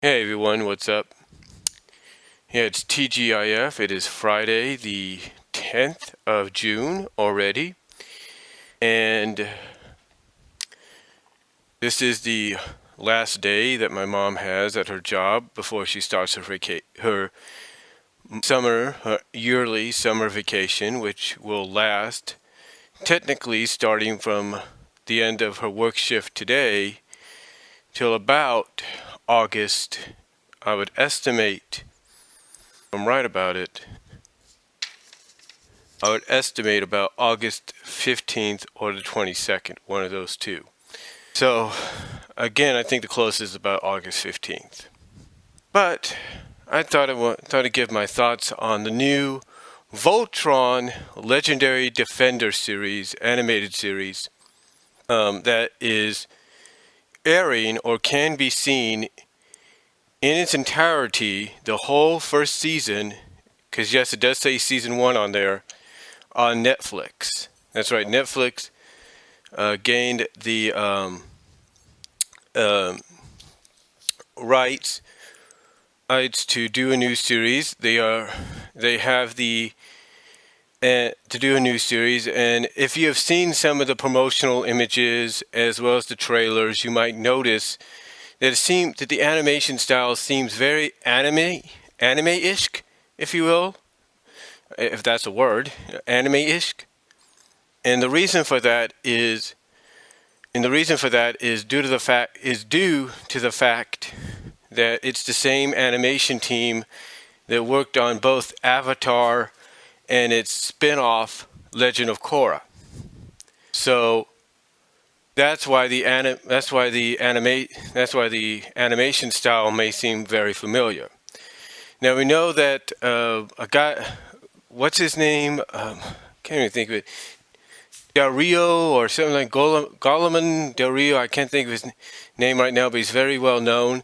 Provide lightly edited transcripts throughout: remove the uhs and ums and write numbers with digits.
Hey everyone, what's up? Yeah, it's TGIF. It is Friday, the 10th of June already. And this is the last day that my mom has at her job before she starts her yearly summer vacation, which will last technically starting from the end of her work shift today till about August. I would estimate, if I'm right about it, I would estimate about August 15th or the 22nd, one of those two. So, again, I think the closest is about August 15th. But I thought to give my thoughts on the new Voltron Legendary Defender series, animated series, that is airing or can be seen in its entirety, the whole first season, because yes, it does say season 1 on there, on Netflix. That's right, Netflix gained the rights to do a new series. They have the to do a new series, and if you have seen some of the promotional images as well as the trailers, you might notice that that the animation style seems very anime-ish, if you will, if that's a word, anime-ish. And the reason for that is due to the fact that it's the same animation team that worked on both Avatar and its spin-off Legend of Korra. So that's why the animation style may seem very familiar. Now we know that a guy, what's his name? Can't even think of it. Del Rio or something like Goleman Del Rio. I can't think of his name right now, but he's very well known.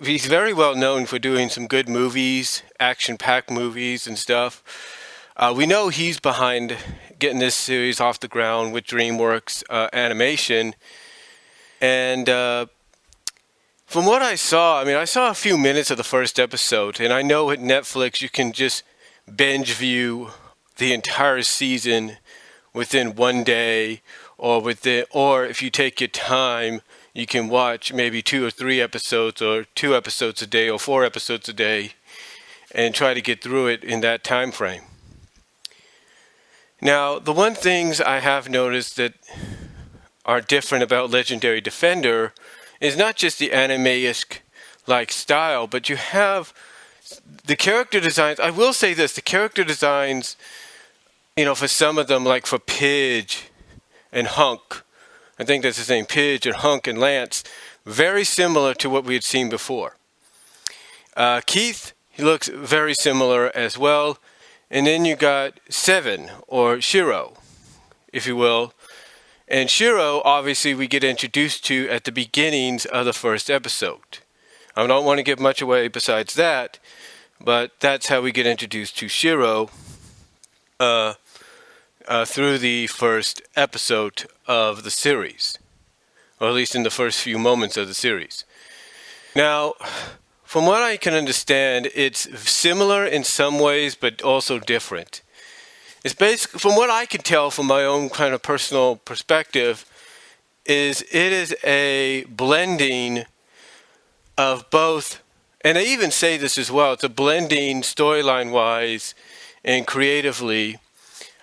He's very well known for doing some good movies, action-packed movies and stuff. We know he's behind getting this series off the ground with Dreamworks animation. And from what I saw, I saw a few minutes of the first episode, and I know at Netflix you can just binge view the entire season within one day, or if you take your time, you can watch maybe 2 or 3 episodes, or 2 episodes a day, or 4 episodes a day, and try to get through it in that time frame. Now, the one things I have noticed that are different about Legendary Defender is not just the anime-esque like style, but you have the character designs. I will say this, the character designs, for some of them, like for Pidge and Hunk, I think that's his name, Pidge and Hunk and Lance, very similar to what we had seen before. Keith, he looks very similar as well. And then you got Seven, or Shiro, if you will. And Shiro, obviously, we get introduced to at the beginnings of the first episode. I don't want to give much away besides that, but that's how we get introduced to Shiro through the first episode of the series, or at least in the first few moments of the series. Now, from what I can understand, it's similar in some ways, but also different. It's basically, from what I can tell from my own kind of personal perspective, it is a blending of both, and I even say this as well, it's a blending storyline-wise and creatively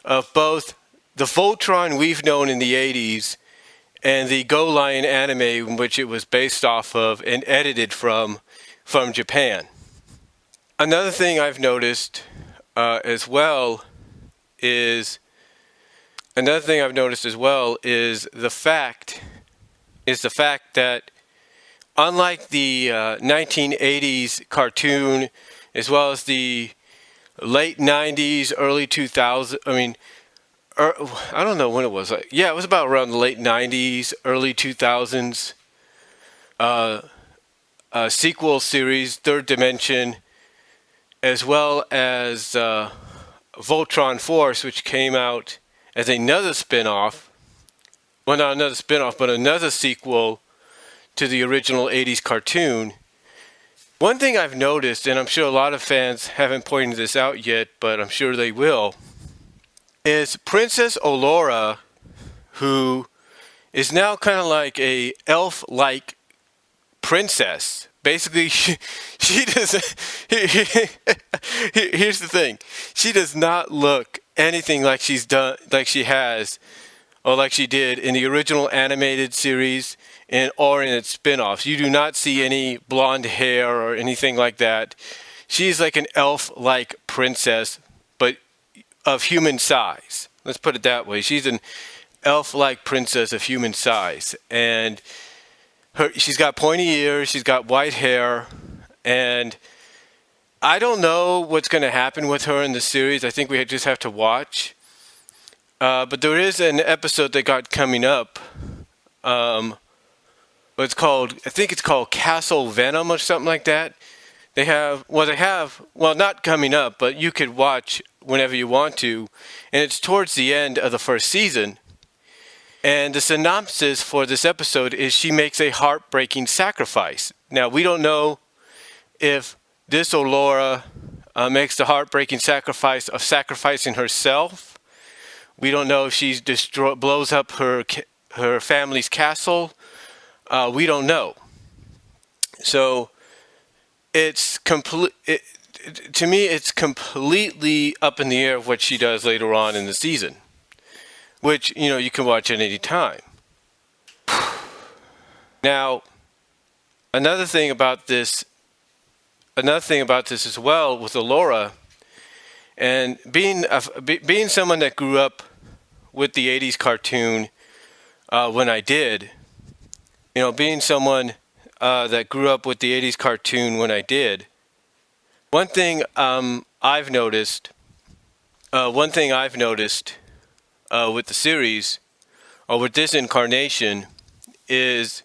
of both the Voltron we've known in the 80s and the Go Lion anime in which it was based off of and edited from Japan. Another thing I've noticed as well is the fact that unlike the 1980s cartoon, as well as the late 90s, early 2000s, I don't know when it was. It was about around the late 90s, early 2000s. Sequel series, Third Dimension, as well as Voltron Force, which came out as another spin-off. Well, not another spin-off, but another sequel to the original 80s cartoon. One thing I've noticed, and I'm sure a lot of fans haven't pointed this out yet, but I'm sure they will, is Princess Allura, who is now kind of like a elf-like princess. Basically, she doesn't. Here's the thing: she does not look anything like she's done, like she has, or like she did in the original animated series or in its spin-offs. You do not see any blonde hair or anything like that. She's like an elf-like princess, but of human size. Let's put it that way. She's an elf-like princess of human size, and she's got pointy ears, she's got white hair, and I don't know what's going to happen with her in the series. I think we just have to watch. But there is an episode they got coming up. I think it's called Castle Venom or something like that. They have, not coming up, but you could watch whenever you want to. And it's towards the end of the first season. And the synopsis for this episode is she makes a heartbreaking sacrifice. Now, we don't know if this Allura makes the heartbreaking sacrifice of sacrificing herself. We don't know if she blows up her family's castle. We don't know. So to me, it's completely up in the air of what she does later on in the season, which, you can watch at any time. Now, another thing about this as well with Allura, and being someone that grew up with the 80s cartoon when I did, being someone that grew up with the 80s cartoon when I did, one thing I've noticed with the series, or with this incarnation, is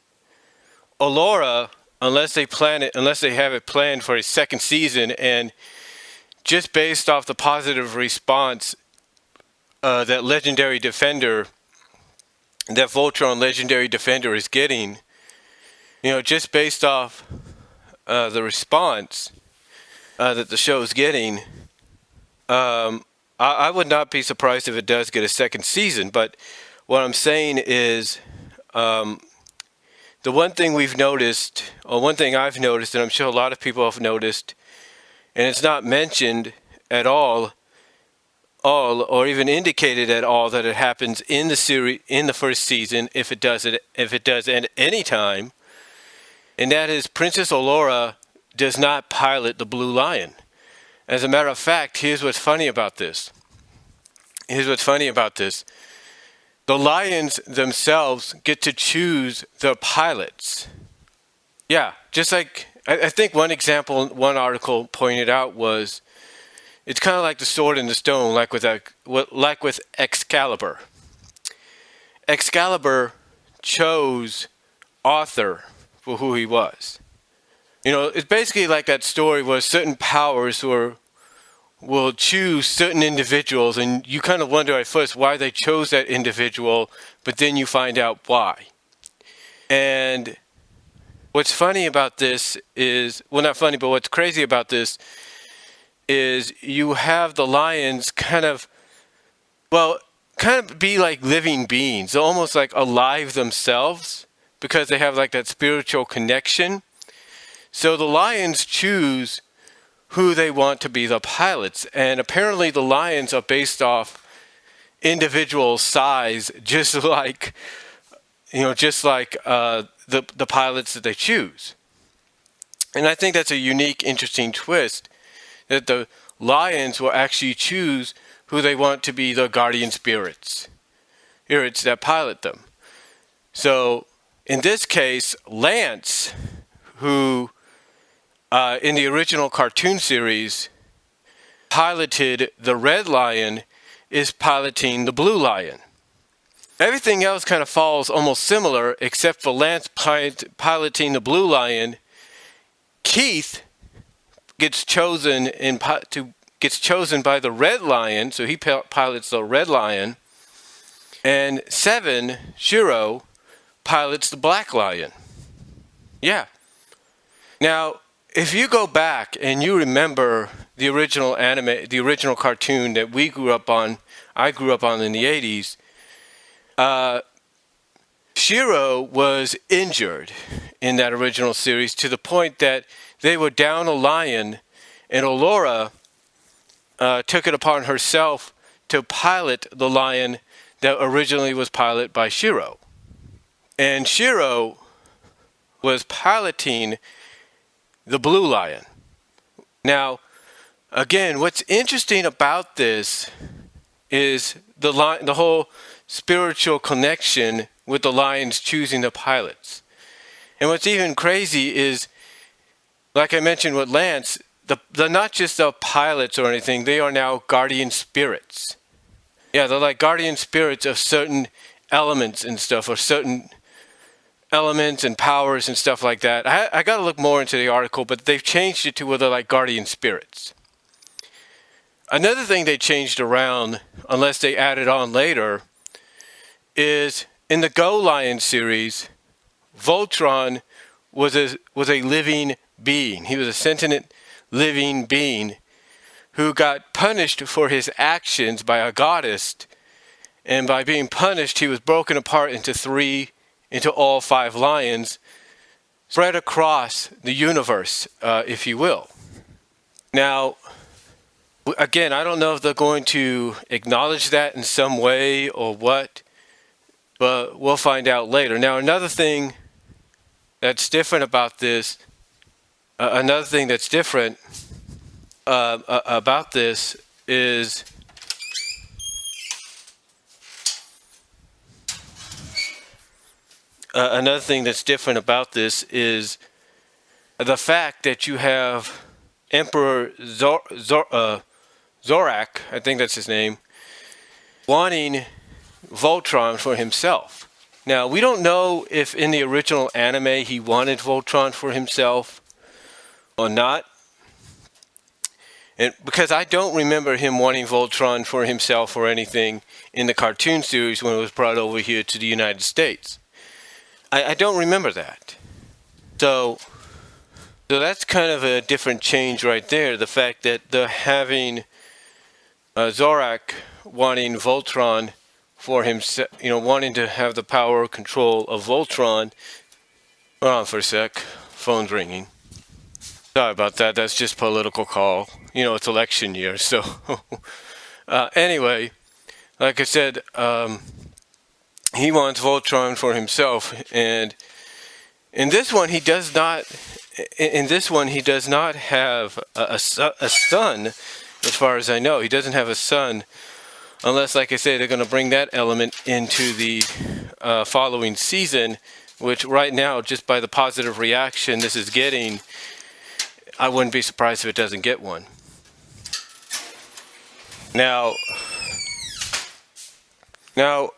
Allura, unless they have it planned for a second season, and just based off the positive response that Voltron Legendary Defender is getting, just based off the response that the show is getting, I would not be surprised if it does get a second season. But what I'm saying is, the one thing I've noticed, and I'm sure a lot of people have noticed, and it's not mentioned at all, or even indicated at all, that it happens in the series, in the first season, if it does at any time, and that is Princess Allura does not pilot the Blue Lion. As a matter of fact, here's what's funny about this. The lions themselves get to choose their pilots. Yeah, just like, I think one article pointed out was, it's kind of like the sword and the stone, like with Excalibur. Excalibur chose Arthur for who he was. It's basically like that story where certain powers will choose certain individuals, and you kind of wonder at first why they chose that individual, but then you find out why. And what's funny about this is, not funny, but what's crazy about this is you have the lions kind of be like living beings, almost like alive themselves, because they have like that spiritual connection. So the lions choose who they want to be the pilots, and apparently the lions are based off individual size, just like the pilots that they choose. And I think that's a unique, interesting twist, that the lions will actually choose who they want to be the guardian spirits that pilot them. So in this case, Lance, who in the original cartoon series piloted the Red Lion, is piloting the Blue Lion. Everything else kind of falls almost similar, except for Lance piloting the Blue Lion. Keith gets chosen by the Red Lion, so he pilots the Red Lion. And Seven, Shiro, pilots the Black Lion. Yeah. Now, if you go back and you remember the original anime, the original cartoon that we grew up on, I grew up on in the 80s, uh, Shiro was injured in that original series to the point that they were down a lion, and Allura took it upon herself to pilot the lion that originally was piloted by Shiro. And Shiro was piloting the blue lion. Now, again, what's interesting about this is the whole spiritual connection with the lions choosing the pilots. And what's even crazy is, like I mentioned with Lance, the not just the pilots or anything, they are now guardian spirits. Yeah, they're like guardian spirits of certain elements and stuff, or certain elements and powers and stuff like that. I got to look more into the article, but they've changed it to where they're like guardian spirits. Another thing they changed around, unless they added on later, is in the Go Lion series, Voltron was a living being. He was a sentient living being who got punished for his actions by a goddess, and by being punished, he was broken apart into all 5 lions, spread across the universe, if you will. Now, again, I don't know if they're going to acknowledge that in some way or what, but we'll find out later. Now, another thing that's different about this, about this is another thing that's different about this is the fact that you have Emperor Zorak, I think that's his name, wanting Voltron for himself. Now, we don't know if in the original anime he wanted Voltron for himself or not. And because I don't remember him wanting Voltron for himself or anything in the cartoon series when it was brought over here to the United States. I don't remember that. So that's kind of a different change right there. The fact that they're having Zorak wanting Voltron for himself, wanting to have the power or control of Voltron. Hold on for a sec. Phone's ringing. Sorry about that. That's just political call. It's election year. So anyway, like I said, he wants Voltron for himself, and in this one he does not. In this one, he does not have a son, as far as I know. He doesn't have a son, unless, like I say, they're going to bring that element into the following season, which right now, just by the positive reaction this is getting, I wouldn't be surprised if it doesn't get one. Now,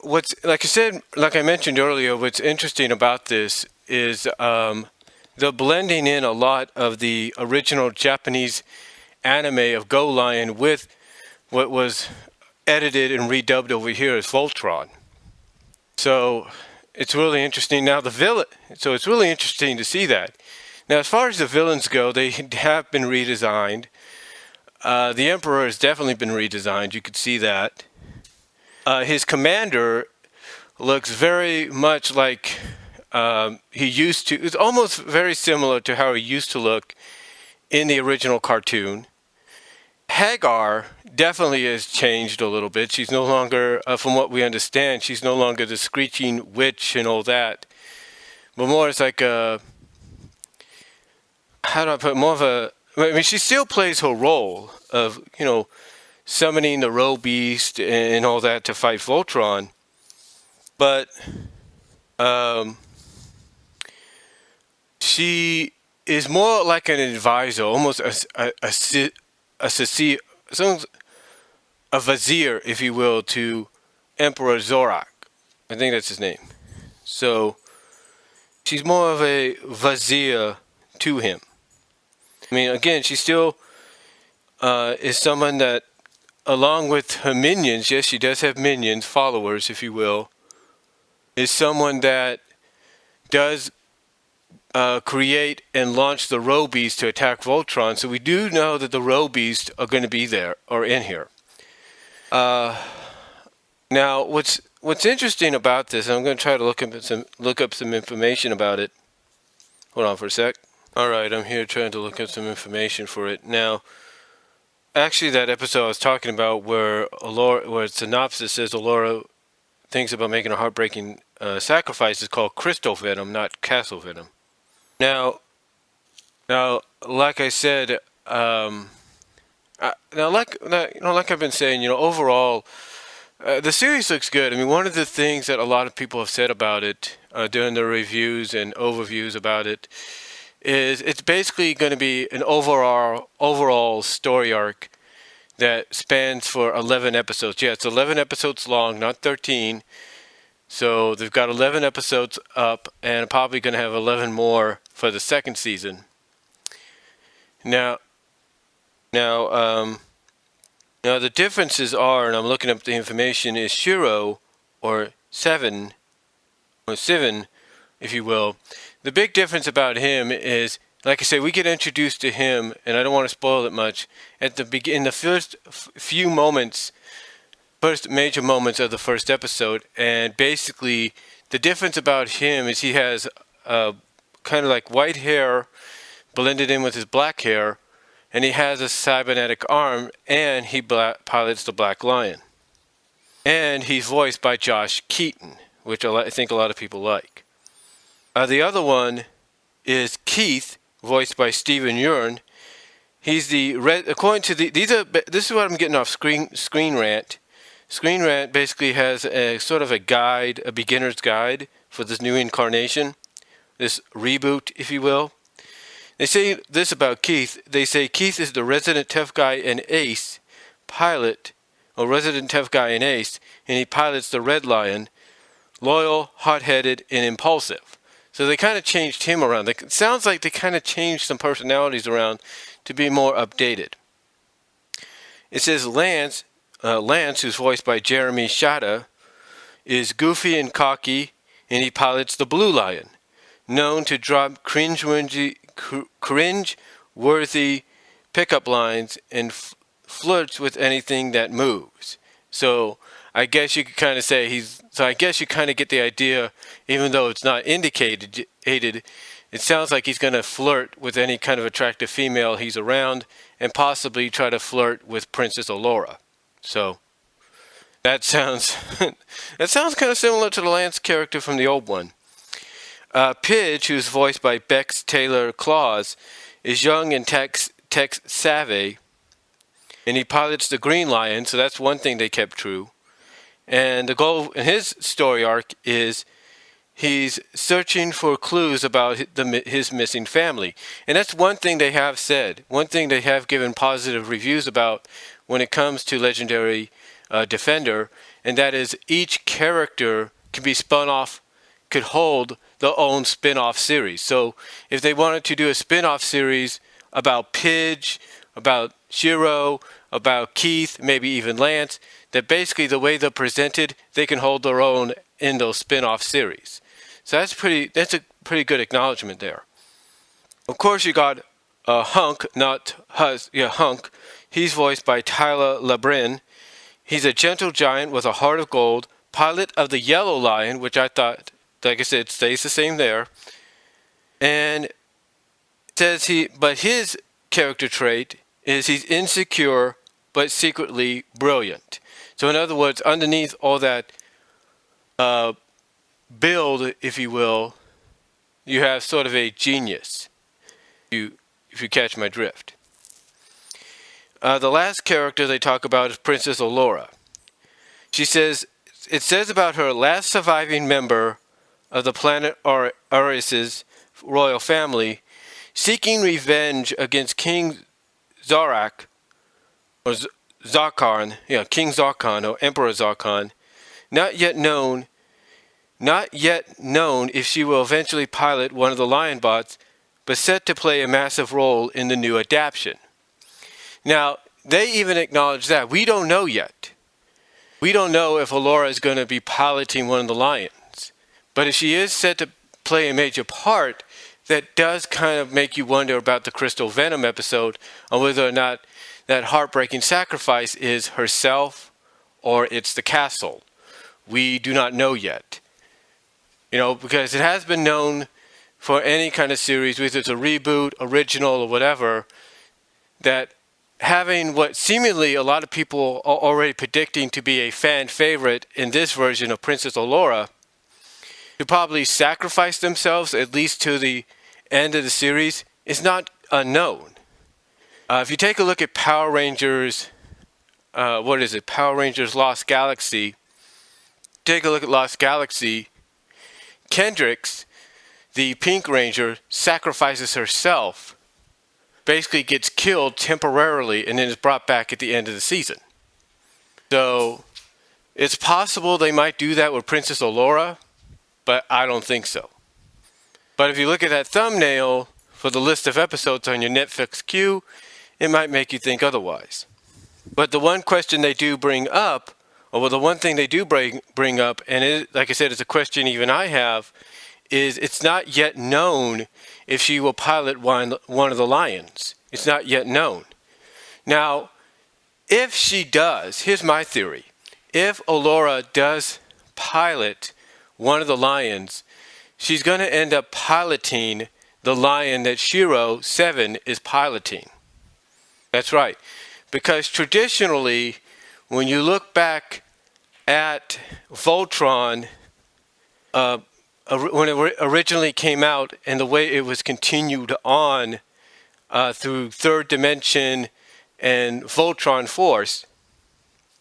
what's, like I said, like I mentioned earlier, what's interesting about this is they're blending in a lot of the original Japanese anime of Go Lion with what was edited and redubbed over here as Voltron. So it's really interesting. Now so it's really interesting to see that. Now, as far as the villains go, they have been redesigned. The Emperor has definitely been redesigned. You could see that. His commander looks very much like he used to. It's almost very similar to how he used to look in the original cartoon. Hagar definitely has changed a little bit. She's no longer, from what we understand, she's no longer the screeching witch and all that. But more it's like a, how do I put it, more of a, I mean, she still plays her role of, summoning the Roe Beast and all that to fight Voltron. But she is more like an advisor, almost a vizier, if you will, to Emperor Zorak. I think that's his name. So she's more of a vizier to him. I mean, again, she still is someone that, along with her minions, yes, she does have minions, followers, if you will, is someone that does create and launch the Robies to attack Voltron. So we do know that the Robies are going to be there or in here. Now, what's interesting about this, and I'm going to try to look up some information about it. Hold on for a sec. All right, I'm here trying to look up some information for it. Now, actually, that episode I was talking about where synopsis says Allura thinks about making a heartbreaking sacrifice is called Crystal Venom, not Castle Venom. Now, like I said, like I've been saying, overall, the series looks good. I mean, one of the things that a lot of people have said about it during their reviews and overviews about it is it's basically going to be an overall story arc that spans for 11 episodes. Yeah, it's 11 episodes long, not 13. So they've got 11 episodes up and probably going to have 11 more for the second season. Now, the differences are, and I'm looking up the information, is Shiro, or Seven, if you will. The big difference about him is, like I say, we get introduced to him, and I don't want to spoil it much, in the first first major moments of the first episode, and basically the difference about him is he has kind of like white hair blended in with his black hair, and he has a cybernetic arm, and he pilots the Black Lion. And he's voiced by Josh Keaton, which I think a lot of people like. The other one is Keith, voiced by Steven Yeun. He's according to this is what I'm getting off Screen Rant. Screen Rant basically has a sort of a guide, a beginner's guide for this new incarnation, this reboot, if you will. They say this about Keith. They say Keith is the resident tough guy and ace pilot, or resident tough guy and ace, and he pilots the Red Lion, loyal, hot-headed, and impulsive. So they kind of changed him around. It sounds like they kind of changed some personalities around to be more updated. It says Lance, who's voiced by Jeremy Shada, is goofy and cocky, and he pilots the Blue Lion, known to drop cringe-worthy pickup lines and flirts with anything that moves. So I guess you could kind of say I guess you kind of get the idea, even though it's not indicated, it sounds like he's going to flirt with any kind of attractive female he's around and possibly try to flirt with Princess Allura. So that sounds kind of similar to the Lance character from the old one. Pidge, who's voiced by Bex Taylor Claus, is young and tech savvy, and he pilots the Green Lion, so that's one thing they kept true. And the goal in his story arc is he's searching for clues about his missing family. And that's one thing they have said, one thing they have given positive reviews about when it comes to Legendary Defender, and that is each character can be spun off, could hold their own spin-off series. So if they wanted to do a spin-off series about Pidge, about Shiro, about Keith, maybe even Lance, that basically the way they're presented, they can hold their own in those spin-off series. So that's a pretty good acknowledgement there. Of course, you got Hunk, Hunk. He's voiced by Tyler Labrin. He's a gentle giant with a heart of gold, pilot of the Yellow Lion, which I thought, like I said, stays the same there. And it says his character trait is he's insecure but secretly brilliant. So in other words, underneath all that build, if you will, you have sort of a genius, if you catch my drift. The last character they talk about is Princess Allura. It says about her last surviving member of the planet Aris's royal family, seeking revenge against King Zarak, or Zarkon, King Zarkon or Emperor Zarkon, not yet known if she will eventually pilot one of the Lion bots, but set to play a massive role in the new adaptation. Now, they even acknowledge that. We don't know yet. We don't know if Allura is going to be piloting one of the Lions. But if she is set to play a major part, that does kind of make you wonder about the Crystal Venom episode, on whether or not that heartbreaking sacrifice is herself or it's the castle. We do not know yet. Because it has been known for any kind of series, whether it's a reboot, original, or whatever, that having what seemingly a lot of people are already predicting to be a fan favorite in this version of Princess Allura, to probably sacrifice themselves at least to the end of the series is not unknown. If you take a look at Power Rangers, Power Rangers Lost Galaxy. Take a look at Lost Galaxy. Kendrix, the Pink Ranger, sacrifices herself, basically gets killed temporarily, and then is brought back at the end of the season. So it's possible they might do that with Princess Allura, but I don't think so. But if you look at that thumbnail for the list of episodes on your Netflix queue, it might make you think otherwise. But the one question they do bring up, the one thing they do bring up, and like I said, it's a question even I have, is it's not yet known if she will pilot one of the Lions. It's not yet known. Now, if she does, here's my theory. If Allura does pilot one of the Lions, she's going to end up piloting the Lion that Shiro 7 is piloting. That's right. Because traditionally, when you look back at Voltron, when it originally came out and the way it was continued on through Third Dimension and Voltron Force,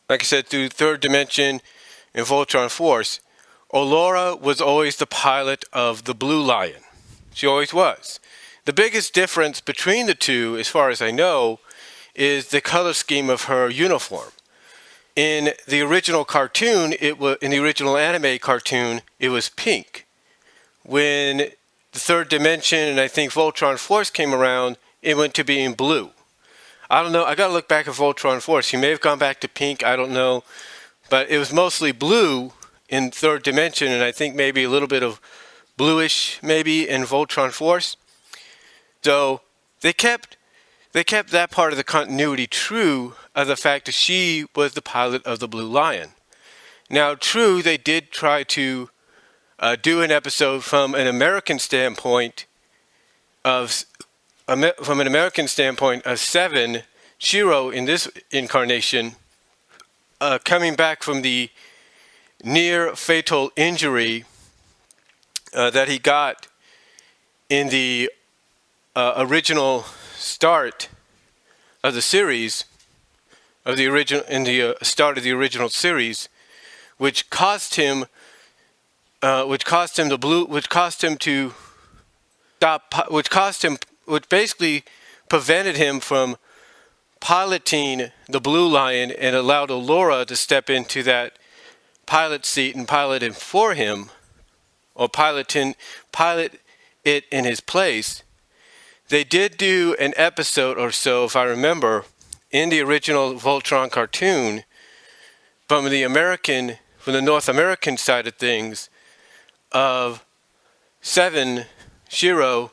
like I said, through Third Dimension and Voltron Force, Allura was always the pilot of the Blue Lion. She always was. The biggest difference between the two, as far as I know, is the color scheme of her uniform. In the original cartoon, in the original anime cartoon, it was pink. When the Third Dimension and I think Voltron Force came around, it went to being blue. I don't know. I got to look back at Voltron Force. She may have gone back to pink. I don't know. But it was mostly blue in Third Dimension, and I think maybe a little bit of bluish maybe in Voltron Force. So they kept that part of the continuity true of the fact that she was the pilot of the Blue Lion. Now, true, they did try to do an episode from an American standpoint of 7, Shiro in this incarnation, coming back from the near fatal injury that he got in the original start of the series, start of the original series, which basically prevented him from piloting the Blue Lion and allowed Allura to step into that pilot seat and pilot him for him, or pilot it in his place. They did do an episode or so, if I remember, in the original Voltron cartoon from the North American side of things, of 7, Shiro,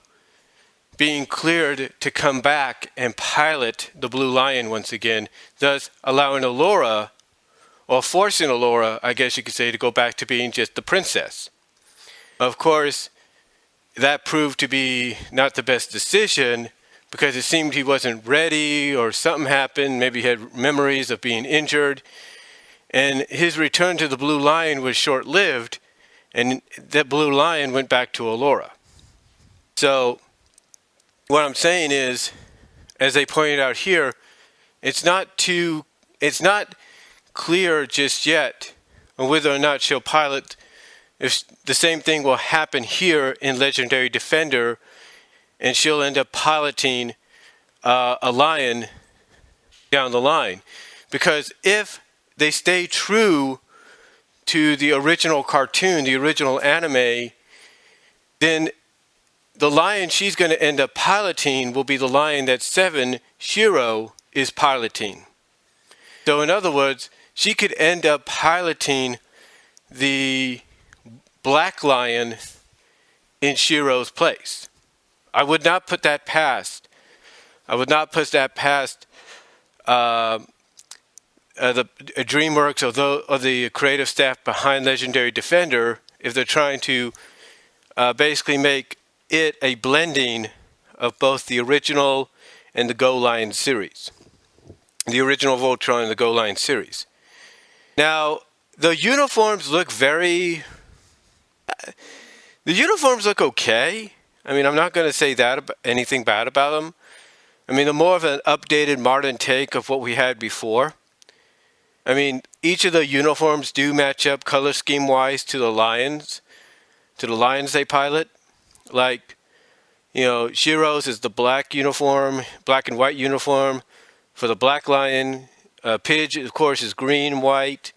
being cleared to come back and pilot the Blue Lion once again, thus allowing Allura, or forcing Allura, I guess you could say, to go back to being just the princess. Of course, that proved to be not the best decision, because it seemed he wasn't ready, or something happened. Maybe he had memories of being injured, and his return to the Blue Lion was short-lived, and that Blue Lion went back to Allura. So what I'm saying is, as they pointed out here, it's not clear just yet on whether or not she'll pilot. If the same thing will happen here in Legendary Defender, and she'll end up piloting a Lion down the line. Because if they stay true to the original cartoon, the original anime, then the Lion she's going to end up piloting will be the Lion that 7, Shiro, is piloting. So in other words, she could end up piloting the Black Lion in Shiro's place. I would not put that past. I would not put that past the Dreamworks or the creative staff behind Legendary Defender if they're trying to basically make it a blending of both the original and the Go Line series. The original Voltron and the Go Line series. Now, the uniforms look okay. I mean, I'm not going to say that anything bad about them. I mean, they're more of an updated, modern take of what we had before. I mean, each of the uniforms do match up color scheme-wise to the lions they pilot. Like, Shiro's is the black uniform, black and white uniform for the black lion. Pidge, of course, is green and white.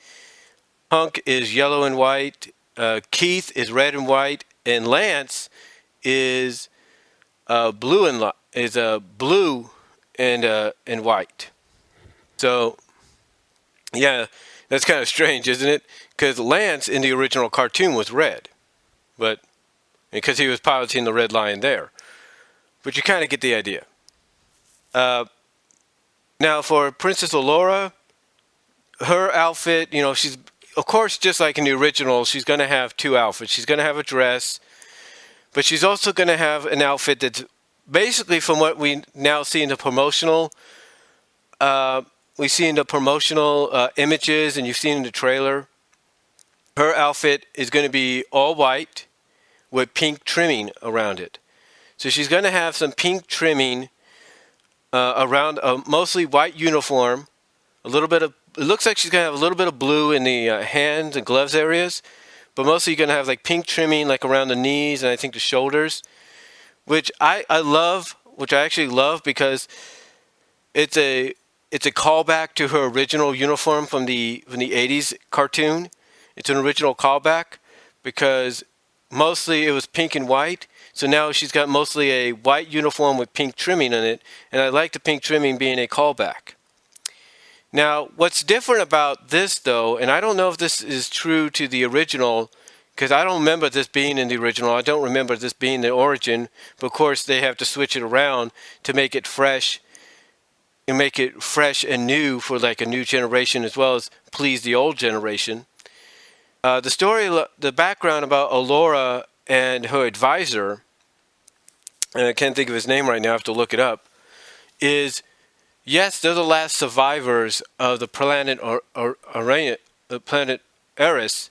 Hunk is yellow and white. Keith is red and white, and Lance is blue and white. So, yeah, that's kind of strange, isn't it? Because Lance in the original cartoon was red, but because he was piloting the red lion there. But you kind of get the idea. Now for Princess Allura, her outfit, she's, of course, just like in the original, she's going to have two outfits. She's going to have a dress, but she's also going to have an outfit that's basically from what we now see in the promotional, images, and you've seen in the trailer. Her outfit is going to be all white with pink trimming around it. So she's going to have some pink trimming around a mostly white uniform. It looks like she's going to have a little bit of blue in the hands and gloves areas, but mostly you're going to have like pink trimming like around the knees and I think the shoulders, which I actually love because it's a callback to her original uniform from the 80s cartoon. It's an original callback because mostly it was pink and white. So now she's got mostly a white uniform with pink trimming on it. And I like the pink trimming being a callback. Now, what's different about this, though, and I don't know if this is true to the original, because I don't remember this being in the original. I don't remember this being the origin. But, of course, they have to switch it around to make it fresh and new for like a new generation as well as please the old generation. The background about Allura and her advisor, and I can't think of his name right now, I have to look it up, is, yes, they're the last survivors of the planet the planet Eris,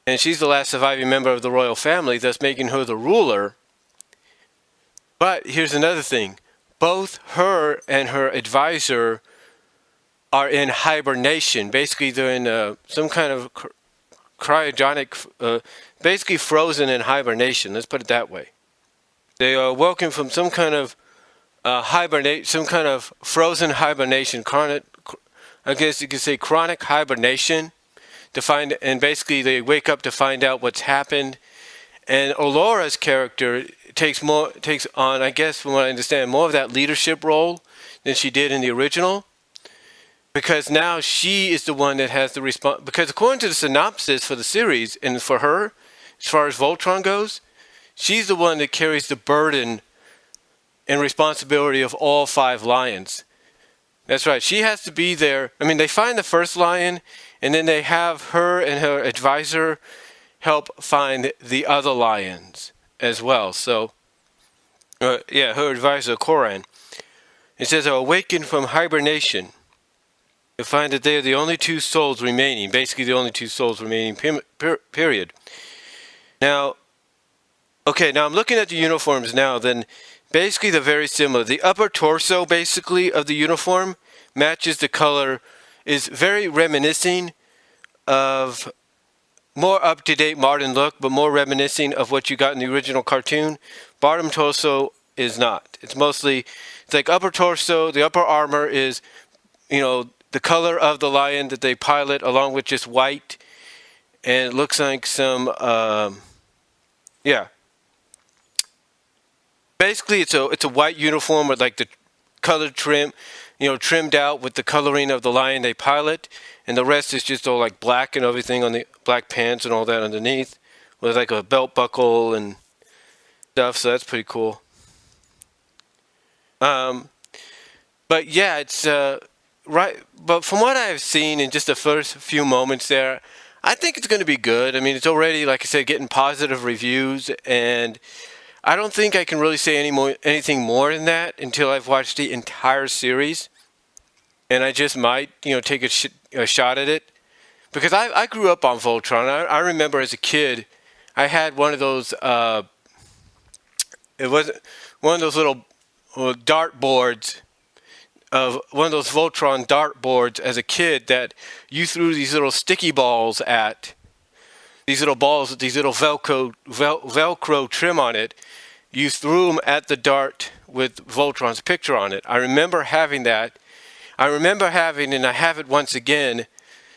and she's the last surviving member of the royal family, thus making her the ruler. But here's another thing. Both her and her advisor are in hibernation. Basically, they're in some kind of cryogenic, basically frozen in hibernation. Let's put it that way. They are woken from some kind of frozen hibernation. I guess you could say chronic hibernation. And basically they wake up to find out what's happened. And Allura's character takes on, I guess from what I understand, more of that leadership role than she did in the original. Because now she is the one that has the response. Because according to the synopsis for the series, and for her, as far as Voltron goes, she's the one that carries the burden and responsibility of all 5 lions. That's right. She has to be there. I mean, they find the first lion, and then they have her and her advisor help find the other lions as well. So, her advisor, Koran. It says, awakened from hibernation. You'll find that they are the only 2 souls remaining. Basically, the only 2 souls remaining, period. Now, I'm looking at the uniforms now. Then, basically, they're very similar. The upper torso, basically, of the uniform matches the color, is very reminiscent of more up-to-date modern look, but more reminiscent of what you got in the original cartoon. Bottom torso is not. It's like upper torso, the upper armor is, the color of the lion that they pilot along with just white. And it looks like some, Basically, it's a white uniform with like the color trimmed out with the coloring of the lion they pilot. And the rest is just all like black and everything on the black pants and all that underneath with like a belt buckle and stuff. So that's pretty cool. Um, but yeah, it's right. But from what I've seen in just the first few moments there, I think it's going to be good. I mean, it's already, like I said, getting positive reviews, and I don't think I can really say anything more than that until I've watched the entire series, and I just might, take a shot at it because I grew up on Voltron. I remember as a kid, I had one of those. It was one of those little dart boards of one of those Voltron dart boards as a kid that you threw these little sticky balls at. These little balls with these little Velcro trim on it. You threw them at the dart with Voltron's picture on it. I remember having that. I remember having, and I have it once again,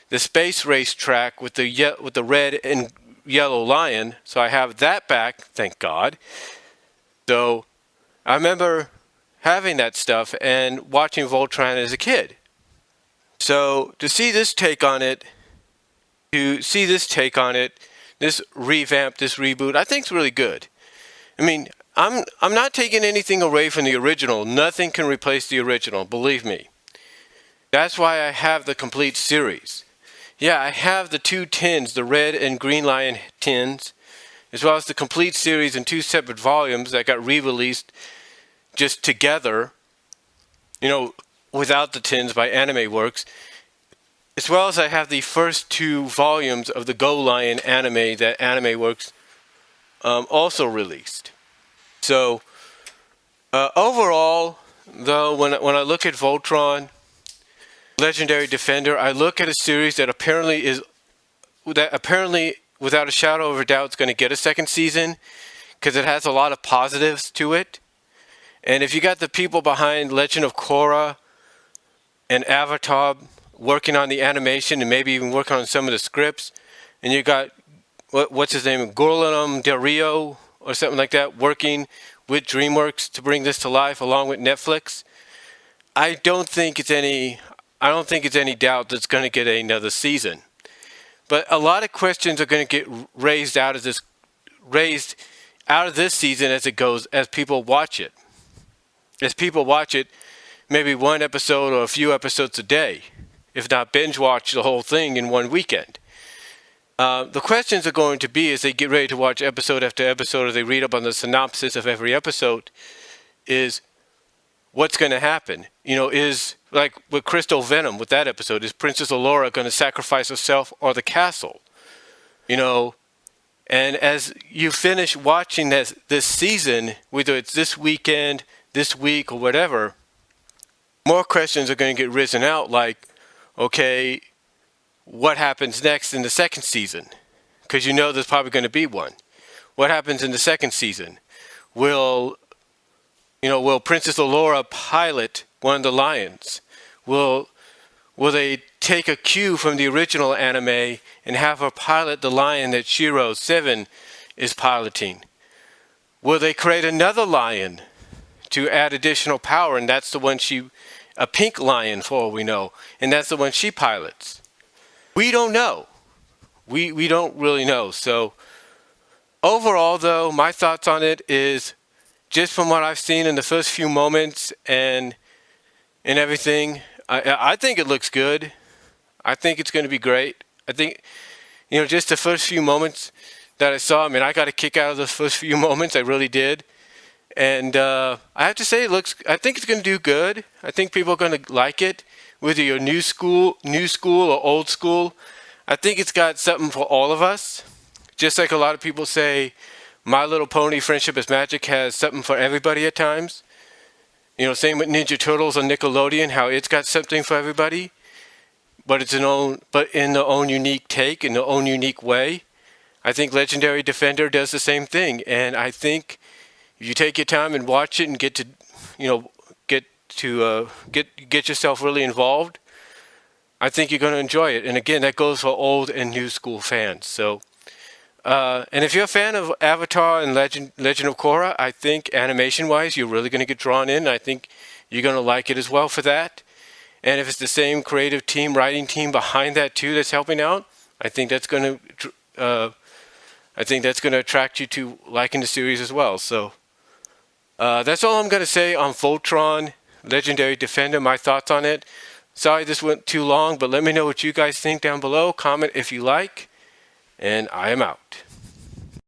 the space race track with the red and yellow lion. So I have that back, thank God. So I remember having that stuff and watching Voltron as a kid. So to see this take on it, this revamp, this reboot, I think it's really good. I mean, I'm not taking anything away from the original. Nothing can replace the original, believe me. That's why I have the complete series. Yeah, I have the 2 tins, the red and green lion tins, as well as the complete series in 2 separate volumes that got re-released just together, without the tins by Dreamworks, as well as I have the first 2 volumes of the Go Lion anime that Dreamworks also released. So overall, though, when I look at Voltron, Legendary Defender, I look at a series that apparently, without a shadow of a doubt, is going to get a second season because it has a lot of positives to it. And if you got the people behind Legend of Korra and Avatar working on the animation and maybe even working on some of the scripts, and you got, what's his name, Guillermo del Rio or something like that, working with Dreamworks to bring this to life along with Netflix, I don't think it's any doubt that it's going to get another season. But a lot of questions are going to get raised out of this season as people watch it. As people watch it, maybe one episode or a few episodes a day, if not binge watch the whole thing in one weekend. The questions are going to be, as they get ready to watch episode after episode, or they read up on the synopsis of every episode, is what's going to happen? Is like with Crystal Venom, with that episode, is Princess Allura going to sacrifice herself or the castle? And as you finish watching this season, whether it's this weekend, this week, or whatever, more questions are going to get risen out like, okay, what happens next in the second season? Because there's probably going to be one. What happens in the second season? Will Princess Allura pilot one of the lions? Will they take a cue from the original anime and have her pilot the lion that Shiro 7 is piloting? Will they create another lion to add additional power, and that's the one a pink lion for all we know, and that's the one she pilots? We don't know. We don't really know. So overall, though, my thoughts on it is, just from what I've seen in the first few moments and everything, I think it looks good. I think it's going to be great. I think, just the first few moments that I saw, I got a kick out of the first few moments. I really did. And I have to say, I think it's going to do good. I think people are going to like it, whether you're new school or old school. I think it's got something for all of us. Just like a lot of people say, My Little Pony Friendship is Magic has something for everybody at times. Same with Ninja Turtles on Nickelodeon, how it's got something for everybody, but in their own unique take, in their own unique way. I think Legendary Defender does the same thing, and I think if you take your time and watch it and get yourself really involved, I think you're going to enjoy it. And again, that goes for old and new school fans. So, and if you're a fan of Avatar and Legend of Korra, I think animation-wise, you're really going to get drawn in. I think you're going to like it as well for that. And if it's the same creative team, writing team behind that too, that's helping out, I think that's going to attract you to liking the series as well. So, That's all I'm going to say on Voltron, Legendary Defender, my thoughts on it. Sorry this went too long, but let me know what you guys think down below. Comment if you like, and I am out.